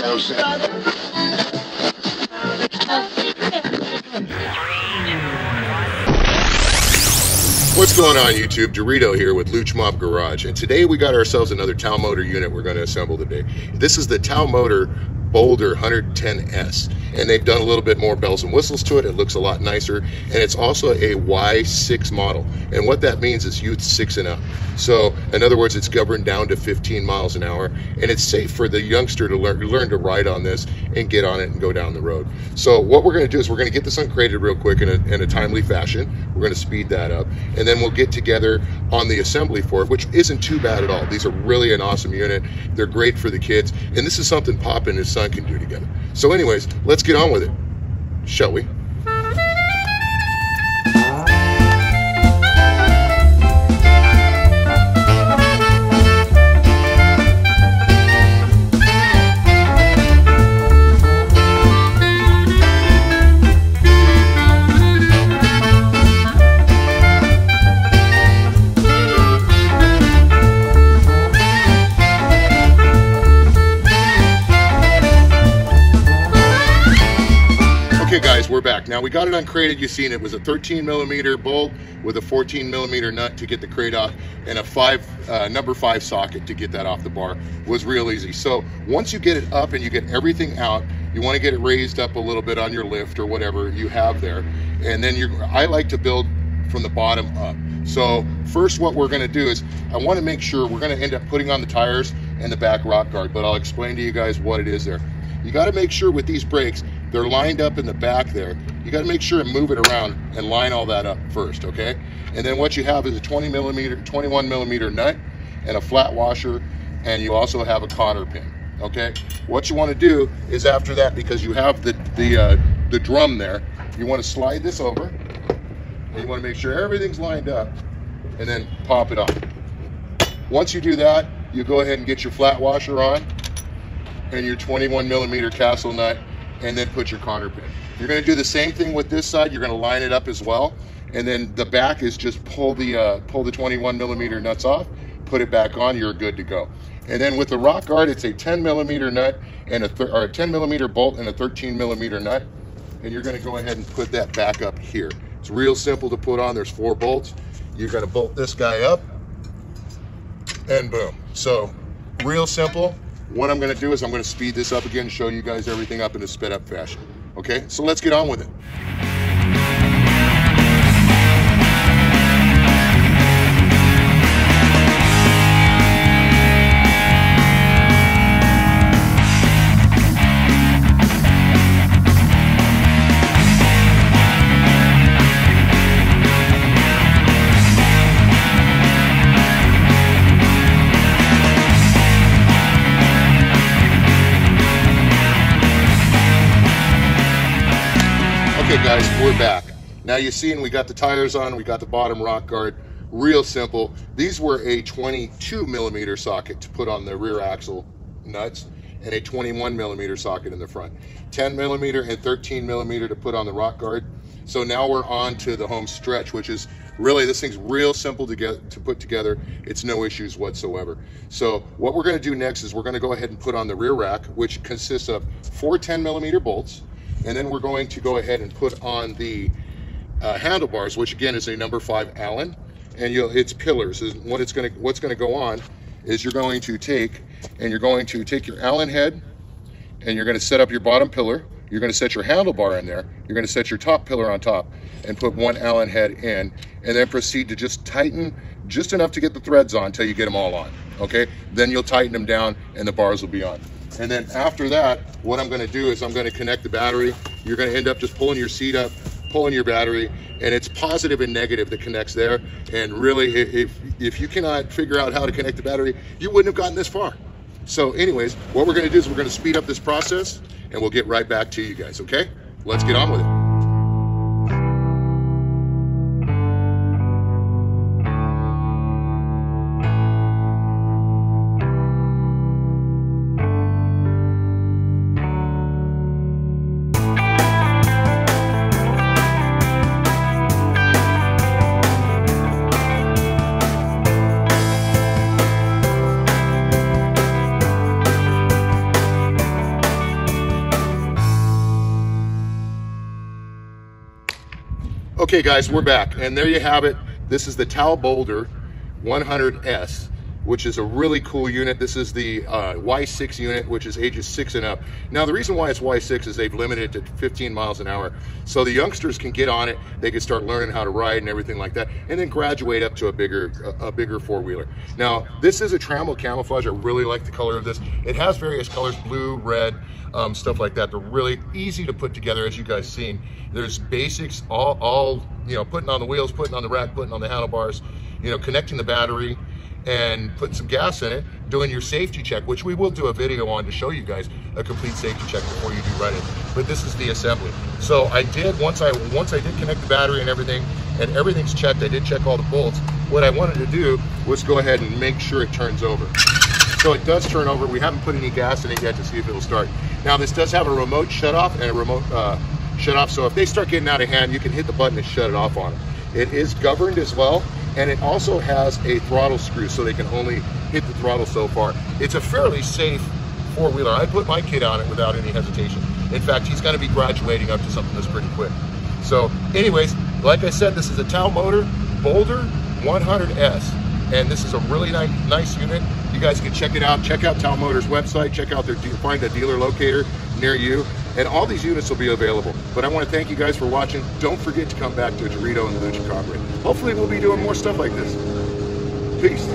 What's going on YouTube? Dorito here with Luch Mob Garage, and today we got ourselves another Tao Motor unit we're going to assemble today. This is the Tao Motor Boulder 110S, and they've done a little bit more bells and whistles to it. It looks a lot nicer, and it's also a Y6 model, and what that means is youth 6 and up. So in other words, it's governed down to 15 miles an hour, and it's safe for the youngster to learn to ride on this and get on it and go down the road. So what we're going to do is we're going to get this uncrated real quick in a timely fashion. We're going to speed that up, and then we'll get together on the assembly for it, which isn't too bad at all. These are really an awesome unit. They're great for the kids, and this is something Pop and his son can do together. So anyways, let's get on with it, shall we? Okay guys, we're back. Now we got it uncrated. You've seen it was a 13 millimeter bolt with a 14 millimeter nut to get the crate off, and a number 5 socket to get that off the bar. Was real easy. So once you get it up and you get everything out, you want to get it raised up a little bit on your lift or whatever you have there, and then I like to build from the bottom up. So first what we're going to do is I want to make sure we're going to end up putting on the tires and the back rock guard, but I'll explain to you guys what it is there. You got to make sure with these brakes they're lined up in the back there. You got to make sure and move it around and line all that up first, okay? And then what you have is a 21 millimeter nut and a flat washer, and you also have a cotter pin, okay? What you want to do is after that, because you have the drum there, you want to slide this over, and you want to make sure everything's lined up, and then pop it on. Once you do that, you go ahead and get your flat washer on and your 21 millimeter castle nut, and then put your cotter pin. You're going to do the same thing with this side. You're going to line it up as well, and then the back is just pull the 21 millimeter nuts off, put it back on, you're good to go. And then with the rock guard, it's a 10 millimeter nut and a 10 millimeter bolt and a 13 millimeter nut, and you're going to go ahead and put that back up here. It's real simple to put on. There's 4 bolts. You're going to bolt this guy up, and boom. So real simple. What I'm going to do is I'm going to speed this up again and show you guys everything up in a sped up fashion. Okay, so let's get on with it. Okay guys, we're back. Now you've seen we got the tires on, we got the bottom rock guard. Real simple. These were a 22 millimeter socket to put on the rear axle nuts, and a 21 millimeter socket in the front. 10 millimeter and 13 millimeter to put on the rock guard. So now we're on to the home stretch, which is really, this thing's real simple to put together. It's no issues whatsoever. So what we're going to do next is we're going to go ahead and put on the rear rack, which consists of 4 10 millimeter bolts. And then we're going to go ahead and put on the handlebars, which again is a number 5 Allen, and it's pillars. What's going to go on is you're going to take your Allen head, and you're going to set up your bottom pillar. You're going to set your handlebar in there. You're going to set your top pillar on top, and put 1 Allen head in, and then proceed to just tighten just enough to get the threads on until you get them all on. Okay, then you'll tighten them down, and the bars will be on. And then after that, what I'm going to do is I'm going to connect the battery. You're going to end up just pulling your seat up, pulling your battery, and it's positive and negative that connects there. And really, if you cannot figure out how to connect the battery, you wouldn't have gotten this far. So anyways, what we're going to do is we're going to speed up this process, and we'll get right back to you guys, okay? Let's get on with it. Okay guys, we're back, and there you have it. This is the Tao Boulder 100S, which is a really cool unit. This is the Y6 unit, which is ages 6 and up. Now the reason why it's Y6 is they've limited it to 15 miles an hour, so the youngsters can get on it, they can start learning how to ride and everything like that, and then graduate up to a bigger four-wheeler. Now this is a trammel camouflage. I really like the color of this. It has various colors, blue, red, stuff like that. They're really easy to put together, as you guys seen. There's basics, all you know, putting on the wheels, putting on the rack, putting on the handlebars, you know, connecting the battery and putting some gas in it, doing your safety check, which we will do a video on to show you guys a complete safety check before you do ride it. But this is the assembly. So I did, once I did connect the battery and everything's checked, I did check all the bolts. What I wanted to do was go ahead and make sure it turns over. So it does turn over. We haven't put any gas in it yet to see if it'll start. Now this does have a remote shut off and a remote shut off, so if they start getting out of hand, you can hit the button and shut it off on them. It is governed as well, and it also has a throttle screw, so they can only hit the throttle so far. It's a fairly safe four-wheeler. I put my kid on it without any hesitation. In fact, he's going to be graduating up to something that's pretty quick. So anyways, like I said, this is a Tao Motor Boulder 100S, and this is a really nice unit. You guys can check it out. Check out Tao Motor's website. Check out find a dealer locator near you, and all these units will be available. But I want to thank you guys for watching. Don't forget to come back to Dorito and Lucha Cochran. Hopefully we'll be doing more stuff like this. Peace.